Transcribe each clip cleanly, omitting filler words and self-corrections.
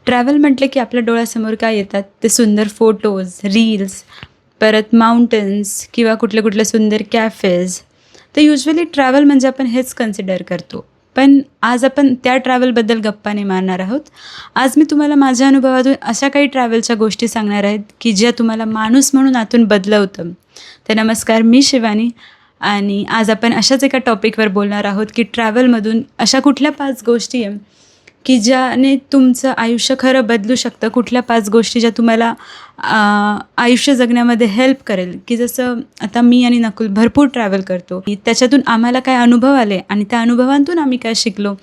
Travel म्हटलं की आपल्या डोळ्यासमोर काय येतात ते सुंदर फोटोज, रील्स, परत माउंटन्स किंवा कुठले कुठले सुंदर कॅफेज. तर युजली ट्रॅव्हल म्हणजे आपण हेच कन्सिडर करतो. पण आज आपण त्या ट्रॅव्हलबद्दल गप्पा नाही मारणार आहोत. आज मी तुम्हाला माझ्या अनुभवातून अशा काही ट्रॅव्हलच्या गोष्टी सांगणार आहेत की ज्या तुम्हाला माणूस म्हणून आतून बदलवतं. तर नमस्कार, मी शिवानी आणि आज आपण अशाच एका टॉपिकवर बोलणार आहोत की ट्रॅव्हलमधून अशा कुठल्या 5 गोष्टी आहे की ज्याने तुमचं आयुष्य खरं बदलू शकतं. कुठल्या 5 गोष्टी ज्या तुम्हाला आयुष्य जगण्यामध्ये हेल्प करेल. की जसं आता मी आणि नकुल भरपूर ट्रॅव्हल करतो, की त्याच्यातून आम्हाला काय अनुभव आले आणि त्या अनुभवांतून आम्ही काय शिकलो,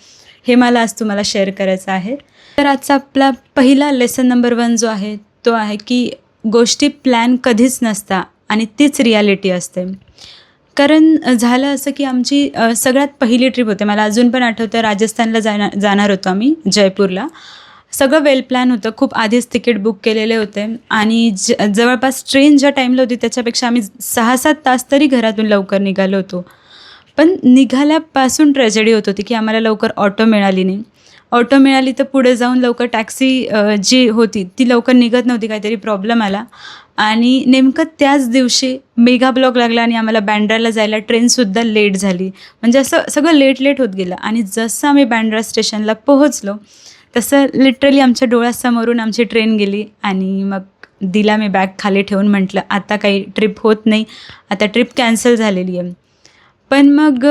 हे मला आज तुम्हाला शेअर करायचं आहे. तर आजचा आपला पहिला लेसन नंबर 1 जो आहे तो आहे की गोष्टी प्लॅन कधीच नसता आणि तीच रियालिटी असते. कारण झालं असं की आमची सगळ्यात पहिली ट्रिप होते. मला अजून पण आठवतं, राजस्थानला जाणार होतो आम्ही, जयपूरला. सगळं वेल प्लॅन होतं. खूप आधीच तिकीट बुक केलेले होते आणि जवळपास ट्रेन ज्या टाईमला होती त्याच्यापेक्षा आम्ही 6-7 तास तरी घरातून लवकर निघालो होतो. पण निघाल्यापासून ट्रॅजेडी होत होती की आम्हाला लवकर ऑटो मिळाली नाही. ऑटो मिळाली तर पुढे जाऊन लवकर टॅक्सी जी होती ती लवकर निघत नव्हती, काहीतरी प्रॉब्लेम आला आणि नेमकं त्याच दिवशी मेगा ब्लॉक लागला आणि आम्हाला बँड्राला जायला ट्रेनसुद्धा लेट झाली. म्हणजे असं सगळं लेट होत गेलं आणि जसं आम्ही बँड्रा स्टेशनला पोहोचलो तसं लिटरली आमच्या डोळ्यासमोरून आमची ट्रेन गेली आणि मग दिला मी बॅग खाली ठेवून, म्हटलं आता काही ट्रिप होत नाही, आता ट्रिप कॅन्सल झालेली आहे. पण मग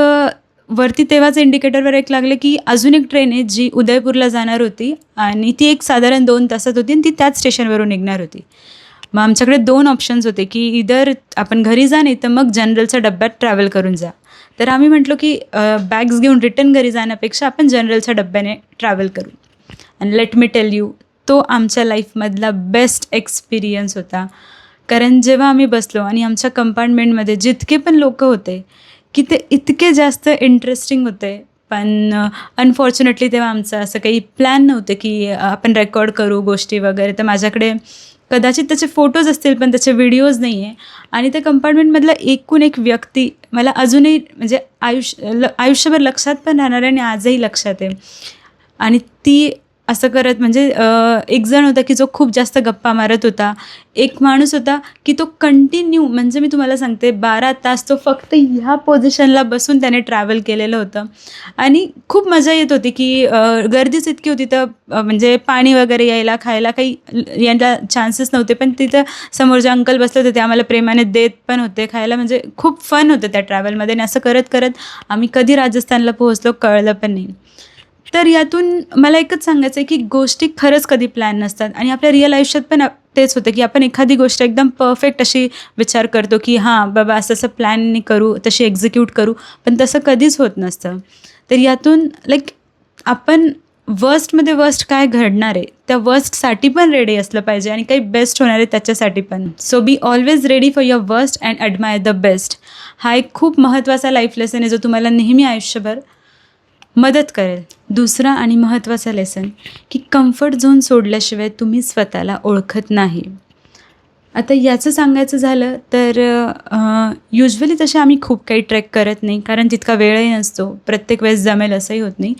वरती तेव्हाच इंडिकेटरवर एक लागले की अजून एक ट्रेन आहे जी उदयपूरला जाणार होती आणि ती एक साधारण 2 तासात होती आणि ती त्याच स्टेशनवरून निघणार होती. मग आमच्याकडे 2 ऑप्शन्स होते की इधर आपण घरी जा, नाही तर मग जनरलच्या डब्यात ट्रॅव्हल करून जा. तर आम्ही म्हटलो की बॅग्स घेऊन रिटर्न घरी जाण्यापेक्षा आपण जनरलच्या डब्याने ट्रॅव्हल करू. आणि लेट मी टेल यू, तो आमच्या लाईफमधला बेस्ट एक्सपिरियन्स होता. कारण जेव्हा आम्ही बसलो आणि आमच्या कंपार्टमेंटमध्ये जितके पण लोक होते की ते इतके जास्त इंटरेस्टिंग होते. पण अनफॉर्च्युनेटली तेव्हा आमचं असं काही प्लॅन नव्हतं की आपण रेकॉर्ड करू गोष्टी वगैरे. तर माझ्याकडे कदाचित त्याचे फोटोज असतील पण त्याचे व्हिडिओज नाही आहे. आणि त्या कंपार्टमेंटमधला एकूण एक व्यक्ती मला अजूनही म्हणजे आयुष्यभर लक्षात पण राहणार आहे आणि आजही लक्षात आहे. आणि ती असं करत म्हणजे एक जण होता की जो खूप जास्त गप्पा मारत होता. एक माणूस होता की तो कंटिन्यू, म्हणजे मी तुम्हाला सांगते 12 तास तो फक्त ह्या पोझिशनला बसून त्याने ट्रॅव्हल केलेलं होतं. आणि खूप मजा येत होती की गर्दीच इतकी होती तर म्हणजे पाणी वगैरे यायला, खायला काही यायला चान्सेस नव्हते. पण तिथं समोर जे अंकल बसले होते ते आम्हाला प्रेमाने देत पण होते खायला. म्हणजे खूप फन होतं त्या ट्रॅव्हलमध्ये आणि असं करत करत आम्ही कधी राजस्थानला पोहोचलो कळलं पण नाही. तर यातून मला एकच सांगायचं आहे की गोष्टी खरंच कधी प्लॅन नसतात आणि आपल्या रिअल आयुष्यात पण तेच होतं की आपण एखादी गोष्ट एकदम परफेक्ट अशी विचार करतो की हां बाबा असं प्लॅननी करू, तशी एक्झिक्यूट करू, पण तसं कधीच होत नसतं. तर यातून आपण वर्स्टमध्ये वर्स्ट काय घडणार आहे त्या वर्स्टसाठी पण रेडी असलं पाहिजे आणि काही बेस्ट होणार आहे त्याच्यासाठी पण. So be always ready for your worst and admire the best. हा एक खूप महत्त्वाचा लाईफ लेसन आहे जो तुम्हाला नेहमी आयुष्यभर मदत करेल. दुसरा आणि महत्त्वाचा लेसन की कम्फर्ट झोन सोडल्याशिवाय तुम्ही स्वतःला ओळखत नाही. आता याचं सांगायचं झालं तर युजली तसे आम्ही खूप काही ट्रेक करत नाही कारण तितका वेळही नसतो, प्रत्येक वेळेस जमेल असंही होत नाही.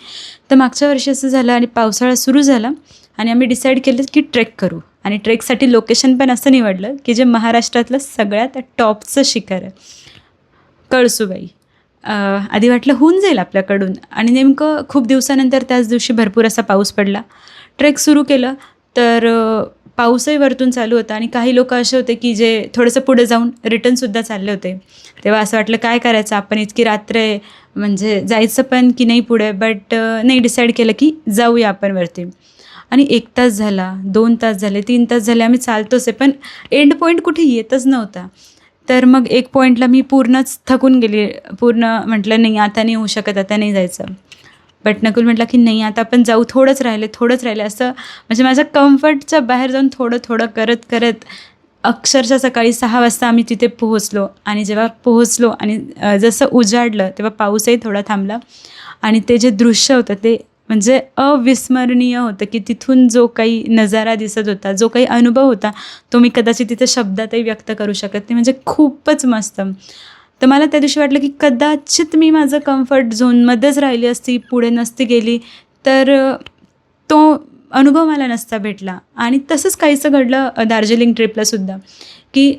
तर मागच्या वर्षी असं झालं आणि पावसाळा सुरू झाला आणि आम्ही डिसाईड केलं की ट्रेक करू आणि ट्रेकसाठी लोकेशन पण असं निवडलं की जे महाराष्ट्रातलं सगळ्यात टॉपचं शिखर आहे, कळसूबाई. आधी वाटलं होऊन जाईल आपल्याकडून आणि नेमकं खूप दिवसानंतर त्याच दिवशी भरपूर असा पाऊस पडला. ट्रेक सुरू केलं तर पाऊसही वरतून चालू होता आणि काही लोक असे होते की जे थोडंसं पुढे जाऊन रिटर्नसुद्धा चालले होते. तेव्हा असं वाटलं काय करायचं, आपण इतकी रात्र आहे म्हणजे जायचं पण की नाही पुढे. बट नाही, डिसाईड केलं की जाऊया आपण वरती. आणि 1 तास झाला, 2 तास झाले, 3 तास झाले, आम्ही चालतोच आहे पण एंड पॉईंट कुठे येतच नव्हता. तर मग एक पॉईंटला मी पूर्णच थकून गेली. पूर्ण म्हटलं नाही आता नाही होऊ शकत, आता नाही जायचं. बट नकुल म्हटला की नाही आता आपण जाऊ, थोडंच राहिले असं. म्हणजे माझ्या कम्फर्टच्या बाहेर जाऊन थोडं करत करत अक्षरशः सकाळी 6 वाजता आम्ही तिथे पोहोचलो. आणि जेव्हा पोहोचलो आणि जसं उजाडलं तेव्हा पाऊसही थोडा थांबला आणि ते जे दृश्य होतं ते म्हणजे अविस्मरणीय होतं की तिथून जो काही नजारा दिसत होता, जो काही अनुभव होता, तो मी कदाचित तिथे शब्दातही व्यक्त करू शकत नाही. म्हणजे खूपच मस्त. तर मला त्या दिवशी वाटलं की कदाचित मी माझं कम्फर्ट झोनमध्येच राहिली असती, पुढे नसती गेली तर तो अनुभव मला नसता भेटला. आणि तसंच काहीसं घडलं दार्जिलिंग ट्रिपलासुद्धा, की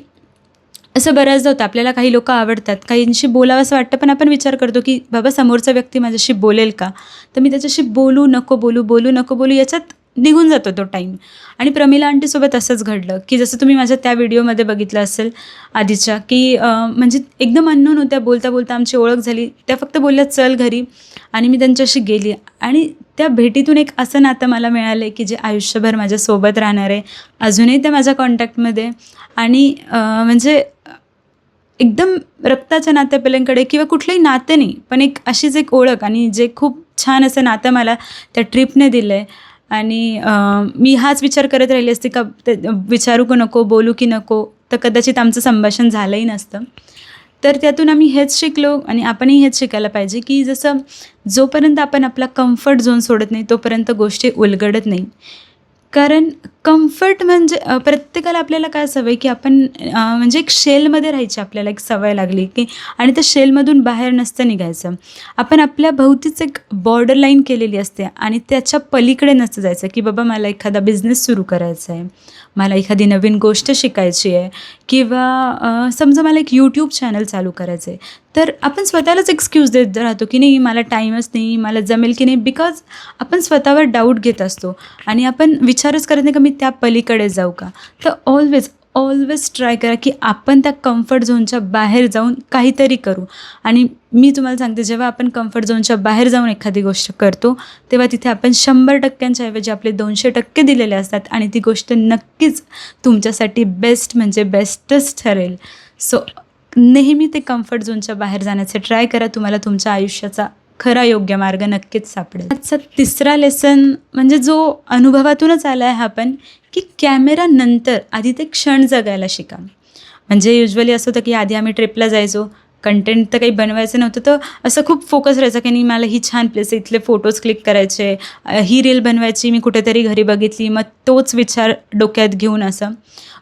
असं बऱ्याचदा होतं आपल्याला काही लोकं आवडतात, काहींशी बोलावंसं वाटतं, पण आपण विचार करतो की बाबा समोरचा व्यक्ती माझ्याशी बोलेल का? तर मी त्याच्याशी बोलू, नको बोलू, बोलू, नको बोलू याच्यात निघून जातो तो टाईम. आणि प्रमिला आंटीसोबत असंच घडलं, की जसं तुम्ही माझ्या त्या व्हिडिओमध्ये बघितलं असेल आधीच्या, की म्हणजे एकदम अननोन होत्या. बोलता बोलता आमची ओळख झाली. त्या फक्त बोलल्या चल घरी, आणि मी त्यांच्याशी गेली. आणि त्या भेटीतून एक असं नातं मला मिळालं आहे की जे आयुष्यभर माझ्यासोबत राहणार आहे. अजूनही त्या माझ्या कॉन्टॅक्टमध्ये. आणि म्हणजे एकदम रक्ताच्या नात्यापलीकडे किंवा कुठलंही नातं नाही, पण एक अशीच एक ओळख, आणि जे खूप छान असं नातं मला त्या ट्रिपने दिलं आहे. आणि मी हाच विचार करत राहिली असते का ते विचारू की नको, बोलू की नको, तर कदाचित आमचं संभाषण झालंही नसतं. तर त्यातून आम्ही हेच शिकलो, आणि आपणही हेच शिकायला पाहिजे की जसं जोपर्यंत आपण आपला कम्फर्ट झोन सोडत नाही तोपर्यंत गोष्टी उलगडत नाही. कारण कम्फर्ट म्हणजे प्रत्येकाला आपल्याला काय सवय की आपण म्हणजे एक शेलमध्ये राहायची आपल्याला एक सवय लागली की, आणि त्या शेलमधून बाहेर नसतं निघायचं. आपण आपल्या भोवतीच एक बॉर्डर लाईन केलेली असते, आणि त्याच्या पलीकडे नसतं जायचं की बाबा मला एखादा बिझनेस सुरू करायचा आहे, मला एखादी नवीन गोष्ट शिकायची आहे, किंवा समजा मला एक यूट्यूब चॅनल चालू करायचं आहे. तर आपण स्वतःलाच एक्सक्यूज देत राहतो की नाही मला टाईमच नाही, मला जमेल की नाही, बिकॉज आपण स्वतःवर डाऊट घेत असतो. आणि आपण विचारच करत नाही का मी त्या पलीकडे जाऊ का. तर ऑलवेज ट्राय करा की आपण त्या कम्फर्ट झोनच्या बाहेर जाऊन काहीतरी करू. आणि मी तुम्हाला सांगते, जेव्हा आपण कम्फर्ट झोनच्या बाहेर जाऊन एखादी गोष्ट करतो तेव्हा तिथे आपण 100% ऐवजी आपले 200% दिलेले असतात, आणि ती गोष्ट नक्कीच तुमच्यासाठी बेस्ट म्हणजे बेस्टच ठरेल. सो नेहमी ते कम्फर्ट झोनच्या बाहेर जाण्याचे ट्राय करा. तुम्हाला तुमच्या आयुष्याचा खरा योग्य मार्ग नक्कीच सापडेल. आजचा तिसरा लेसन म्हणजे जो अनुभवातूनच आला आहे हा पण, की कॅमेरानंतर आधी ते क्षण जगायला शिका. म्हणजे युजुअली असं होतं की आधी आम्ही ट्रिपला जायचो, कंटेंट तर काही बनवायचं नव्हतं, तर असं खूप फोकस राहायचा की नाही मला ही छान प्लेस आहे, इथले फोटोज क्लिक करायचे, ही रील बनवायची, मी कुठेतरी घरी बघितली, मग तोच विचार डोक्यात घेऊन असं.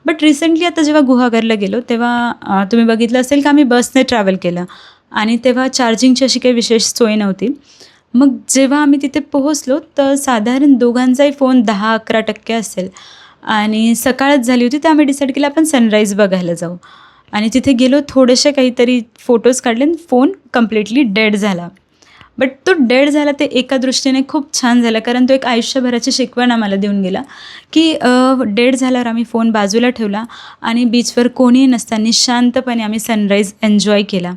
बट रिसेंटली आता जेव्हा गुहागरला गेलो तेव्हा तुम्ही बघितलं असेल की आम्ही बसने ट्रॅव्हल केलं, आणि तेव्हा चार्जिंगची अशी काही विशेष सोय नव्हती. मग जेव्हा आम्ही तिथे पोहोचलो तर साधारण दोघांचाही फोन 10-11% असेल, आणि सकाळच झाली होती, तर आम्ही डिसाईड केलं आपण सनराईज बघायला जाऊ. आणि तिथे गेलो, थोडेसे काहीतरी फोटोज काढले, आणि फोन कम्प्लिटली डेड झाला. बट तो डेड झाला ते एका दृष्टीने खूप छान झालं, कारण तो एक आयुष्यभराची शिकवण आम्हाला देऊन गेला की डेड झाल्यावर आम्ही फोन बाजूला ठेवला, आणि बीचवर कोणीही नसताना शांतपणे आम्ही सनराईज एन्जॉय केला.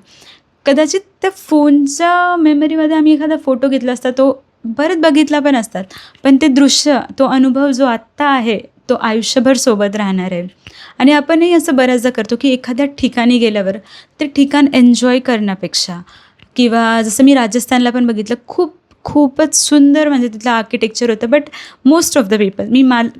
कदाचित त्या फोनच्या मेमरीमध्ये आम्ही एखादा फोटो घेतला असता, तो परत बघितला पण असतात, पण ते दृश्य, तो अनुभव जो आत्ता आहे तो आयुष्यभर सोबत राहणार आहे. आणि आपणही असं बऱ्याचदा करतो की एखाद्या ठिकाणी गेल्यावर ते ठिकाण एन्जॉय करण्यापेक्षा, किंवा जसं मी राजस्थानला पण बघितलं, खूपच सुंदर म्हणजे तिथलं आर्किटेक्चर होतं. But most of the people,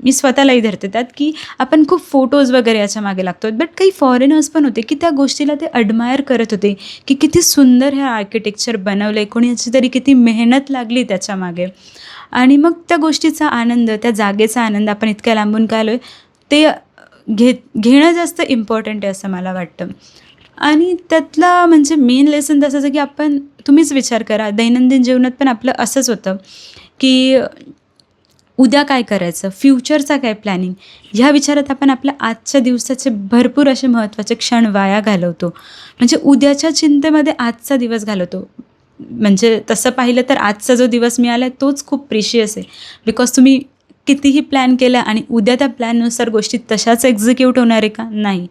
मी स्वतःलाही धरते त्यात, की आपण खूप फोटोज वगैरे याच्या मागे लागतो. बट काही फॉरेनर्स पण होते की त्या गोष्टीला ते अडमायर करत होते की किती सुंदर हे आर्किटेक्चर बनवलं आहे, कोणी याची तरी किती मेहनत लागली त्याच्यामागे. आणि मग त्या गोष्टीचा आनंद, त्या जागेचा आनंद आपण इतक्या लांबून काय आलो आहे ते घेणं जास्त इम्पॉर्टंट आहे असं मला वाटतं. आणि त्यातला म्हणजे मेन लेसन तसंच आहे की तुम्हीच विचार करा, दैनंदिन जीवनात पण आपलं असंच होतं की उद्या काय करायचं, फ्युचरचा काय प्लॅनिंग, ह्या विचारात आपण आपल्या आजच्या दिवसाचे भरपूर असे महत्त्वाचे क्षण वाया घालवतो. म्हणजे उद्याच्या चिंतेमध्ये आजचा दिवस घालवतो. म्हणजे तसं पाहिलं तर आजचा जो दिवस मिळाला आहे तोच खूप प्रिशियस आहे. बिकॉज तुम्ही कितीही प्लॅन केला आणि उद्या त्या प्लॅननुसार गोष्टी तशाच एक्झिक्यूट होणार आहे का? नाही.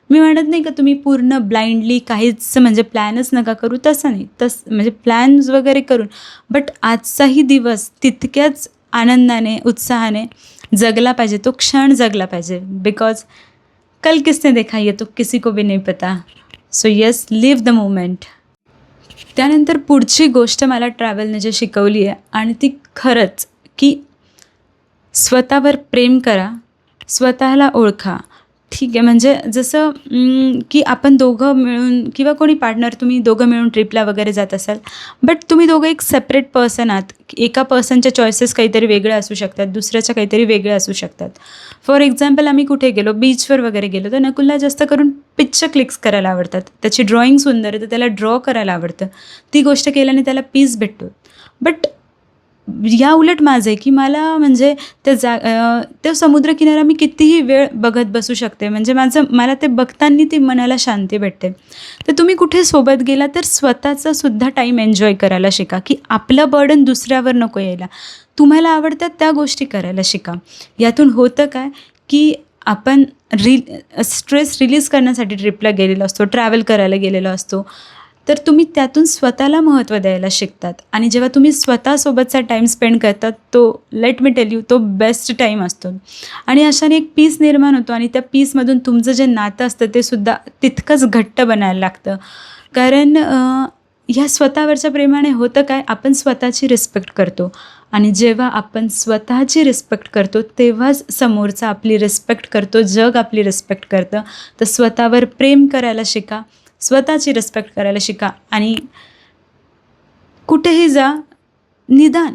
मी म्हणत नाही का तुम्ही पूर्ण ब्लाइंडली काहीच म्हणजे प्लॅनच नका करू, तसं नाही. म्हणजे प्लॅन्स वगैरे करून, बट आजचाही दिवस तितक्याच आनंदाने, उत्साहाने जगला पाहिजे, तो क्षण जगला पाहिजे. बिकॉज कल किसने देखा ये तो किसी को भी नहीं पता. So yes, live the moment. त्यानंतर पुढची गोष्ट मला ट्रॅव्हलने जे शिकवली आहे, आणि ती खरंच की स्वतःवर प्रेम करा, स्वतःला ओळखा. ठीक आहे, म्हणजे जसं की आपण दोघं मिळून किंवा कोणी पार्टनर, तुम्ही दोघं मिळून ट्रिपला वगैरे जात असाल, बट तुम्ही दोघं एक सेपरेट पर्सन आहात. एका पर्सनच्या चॉईसेस काहीतरी वेगळ्या असू शकतात, दुसऱ्याच्या काहीतरी वेगळ्या असू शकतात. फॉर एक्झाम्पल, आम्ही कुठे गेलो, बीचवर वगैरे गेलो, तर नकुलला जास्त करून पिक्चर क्लिक्स करायला आवडतात. त्याची ड्रॉइंग सुंदर आहे तर त्याला ड्रॉ करायला आवडतं. ती गोष्ट केल्याने त्याला पीस भेटतो. बट या उलट माझं आहे की मला म्हणजे ते समुद्रकिनारा मी कितीही वेळ बघत बसू शकते. म्हणजे मला ते बघताना ती मनाला शांती भेटते. तर तुम्ही कुठे सोबत गेला तर स्वतःचा सुद्धा टाईम एन्जॉय करायला शिका, की आपलं बर्डन दुसऱ्यावर नको यायला. तुम्हाला आवडतात त्या गोष्टी करायला शिका. यातून होतं काय, की आपण स्ट्रेस रिलीज करण्यासाठी ट्रिपला गेलेलो असतो, ट्रॅव्हल करायला गेलेलो असतो. तर तुम्ही त्यातून स्वतःला महत्त्व द्यायला शिकतात आणि जेव्हा तुम्ही स्वतःसोबतचा टाईम स्पेंड करतात, तो लेट मी टेल यू, तो बेस्ट टाईम असतो. आणि अशाने एक पीस निर्माण होतो आणि त्या पीसमधून तुमचं जे नातं असतं ते सुद्धा तितकंच घट्ट बनायला लागतं. कारण ह्या स्वतःवरच्या प्रेमाने होतं काय, आपण स्वतःची रिस्पेक्ट करतो आणि जेव्हा आपण स्वतःची रिस्पेक्ट करतो तेव्हाच समोरचा आपली रिस्पेक्ट करतो, जग आपली रिस्पेक्ट करतं. तर स्वतःवर प्रेम करायला शिका, स्वतःची रिस्पेक्ट करायला शिका आणि कुठेही जा, निदान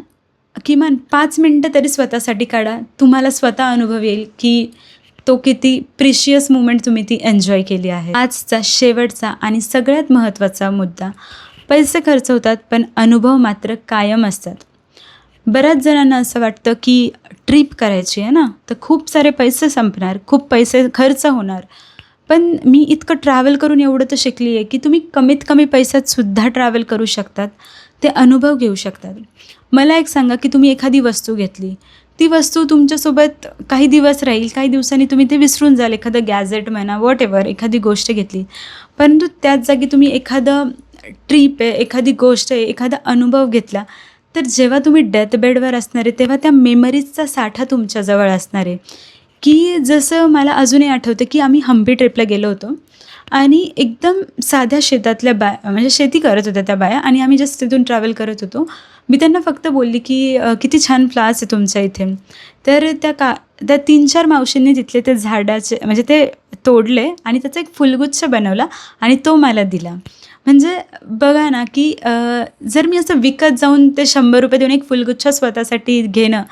किमान 5 मिनटं तरी स्वतःसाठी काढा. तुम्हाला स्वतः अनुभव येईल की तो किती प्रिशियस मोमेंट तुम्ही ती एन्जॉय केली आहे. आजचा शेवटचा आणि सगळ्यात महत्त्वाचा मुद्दा, पैसे खर्च होतात पण अनुभव मात्र कायम असतात. बऱ्याच जणांना असं वाटतं की ट्रिप करायची आहे ना, तर खूप सारे पैसे संपणार, खूप पैसे खर्च होणार. पण मी इतकं ट्रॅव्हल करून एवढं तर शिकली आहे की तुम्ही कमीत कमी पैशात सुद्धा ट्रॅव्हल करू शकतात, ते अनुभव घेऊ शकतात. मला एक सांगा की तुम्ही एखादी वस्तू घेतली, ती वस्तू तुमच्यासोबत काही दिवस राहील, काही दिवसांनी तुम्ही ते विसरून जाल. एखादं गॅजेट म्हणा, व्हॉटएव्हर एखादी गोष्ट घेतली, परंतु त्याच जागी तुम्ही एखादं ट्रिप आहे, एखादी गोष्ट आहे, एखादा अनुभव घेतला, तर जेव्हा तुम्ही डेथ बेडवर असणार आहे तेव्हा त्या मेमरीजचा साठा तुमच्याजवळ असणार आहे. की जसं मला अजूनही आठवतं की आम्ही हंपी ट्रिपला गेलो होतो आणि एकदम साध्या शेतातल्या म्हणजे शेती करत होत्या त्या बाया आणि आम्ही जस्ट तिथून ट्रॅव्हल करत होतो. मी त्यांना फक्त बोलली की किती छान फ्लावर्स आहे तुमच्या इथे. तर त्या 3-4 मावशींनी तिथले ते झाडाचे म्हणजे ते तोडले आणि त्याचा एक फुलगुच्छ बनवला आणि तो मला दिला. म्हणजे बघा ना की जर मी असं विकत जाऊन ते ₹100 देऊन एक फुलगुच्छ स्वतःसाठी घेणं,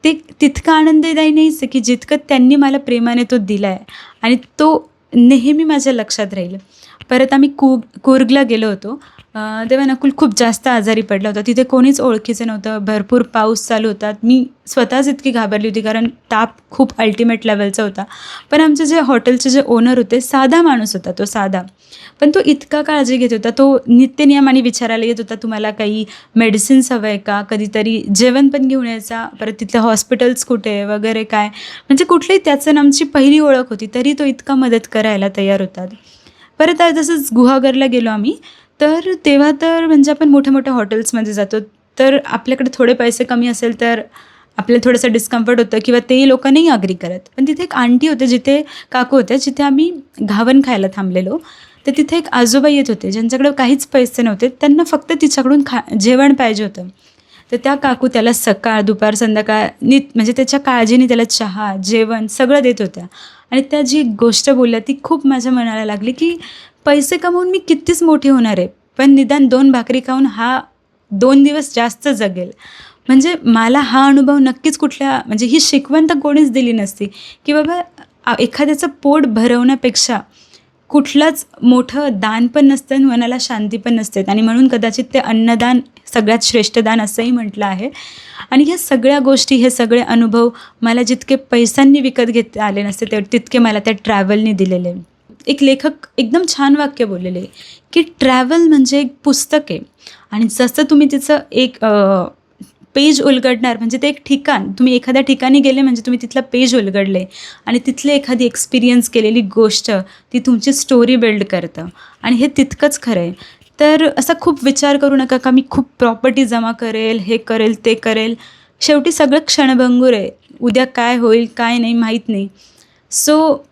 ते तितकं आनंददायी नाहीच आहे की जितकं त्यांनी मला प्रेमाने तो दिला आहे आणि तो नेहमी माझ्या लक्षात राहील. परत आम्ही कूर्गला गेलो होतो. तेव्हा नकुल खूप जास्त आजारी पडला होता. तिथे कोणीच ओळखीचं नव्हतं. भरपूर पाऊस चालू होता. मी स्वतःच इतकी घाबरली होती कारण ताप खूप अल्टिमेट लेवलचा होता. पण आमचे जे हॉटेलचे जे ओनर होते, साधा माणूस होता तो, साधा. पण तो इतका काळजी घेत होता. तो नित्यनियमाने विचारायला येत होता, तुम्हाला काही मेडिसिन्स हवं आहे का? कधीतरी जेवण पण घेऊन यायचा. परत तिथले हॉस्पिटल्स कुठे आहे वगैरे काय, म्हणजे कुठलीही त्याचं आमची पहिली ओळख होती, तरी तो इतका मदत करायला तयार होता. परत तसंच गुहागरला गेलो आम्ही. तर तेव्हा तर म्हणजे आपण मोठ्या-मोठ्या हॉटेल्समध्ये जातो, तर आपल्याकडे थोडे पैसे कमी असेल तर आपल्याला थोडंसं डिस्कम्फर्ट होतं किंवा तेही लोकं नाही ॲग्री करत. पण तिथे एक आंटी होते, काकू होत्या, जिथे आम्ही घावन खायला थांबलेलो. तर तिथे एक आजोबा येत होते, ज्यांच्याकडे काहीच पैसे नव्हते. त्यांना फक्त तिच्याकडून जेवण पाहिजे होतं. तर त्या काकू त्याला सकाळ, दुपार, संध्याकाळ म्हणजे त्याच्या काळजीने त्याला चहा, जेवण सगळं देत होत्या. आणि त्या जी गोष्ट बोलल्या ती खूप माझ्या मनाला लागली की पैसे कमवून मी कितीच मोठी होणार आहे, पण निदान 2 भाकरी खाऊन हा 2 दिवस जास्त जगेल. म्हणजे मला हा अनुभव नक्कीच म्हणजे ही शिकवण तर कोणीच दिली नसती की बाबा एखाद्याचं पोट भरवण्यापेक्षा कुठलंच मोठं दान पण नसतं आणि मनाला शांती पण नसते. आणि म्हणून कदाचित ते अन्नदान सगळ्यात श्रेष्ठ दान असंही म्हटलं आहे. आणि ह्या सगळ्या गोष्टी, हे सगळे अनुभव मला जितके पैशांनी विकत घेता आले नसते तितके मला त्या ट्रॅव्हलनी दिलेले. एक लेखक एकदम छान वाक्य बोललेले की ट्रॅव्हल म्हणजे एक पुस्तक आहे आणि जसं तुम्ही तिचं एक पेज उलगडणार, म्हणजे ते एक ठिकाण, तुम्ही एखाद्या ठिकाणी गेले म्हणजे तुम्ही तिथलं पेज उलगडले आणि तिथले एखादी एक्सपिरियन्स केलेली गोष्ट ती तुमची स्टोरी बिल्ड करतं. आणि हे तितकंच खरं आहे. तर असा खूप विचार करू नका का मी खूप प्रॉपर्टी जमा करेल, हे करेल, ते करेल. शेवटी सगळं क्षणभंगूर आहे. उद्या काय होईल, काय नाही माहीत नाही. सो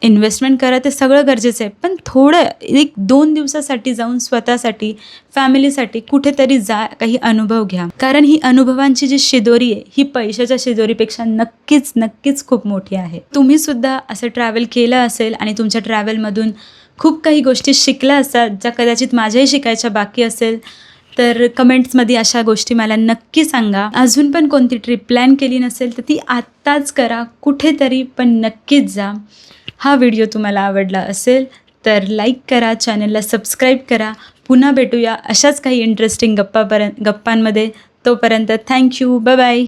इन्व्हेस्टमेंट करा, ते सगळं गरजेचं आहे. पण थोडं 1-2 दिवसासाठी जाऊन स्वतःसाठी, फॅमिलीसाठी कुठेतरी जा, काही अनुभव घ्या. कारण ही अनुभवांची जी शिदोरी आहे, ही पैशाच्या शिदोरीपेक्षा नक्कीच खूप मोठी आहे. तुम्हीसुद्धा असं ट्रॅव्हल केलं असेल आणि तुमच्या ट्रॅव्हलमधून खूप काही गोष्टी शिकल्या असतात, ज्या कदाचित माझ्याही शिकायच्या बाकी असेल, तर कमेंट्समध्ये अशा गोष्टी मला नक्की सांगा. अजून पण कोणती ट्रिप प्लॅन केली नसेल तर ती आत्ताच करा, कुठेतरी पण नक्कीच जा. हा व्हिडिओ तुम्हाला आवडला असेल तर लाईक करा, चॅनलला सबस्क्राईब करा. पुन्हा भेटूया अशाच काही इंटरेस्टिंग गप्पांमध्ये. तोपर्यंत थँक्यू, बाय बाय.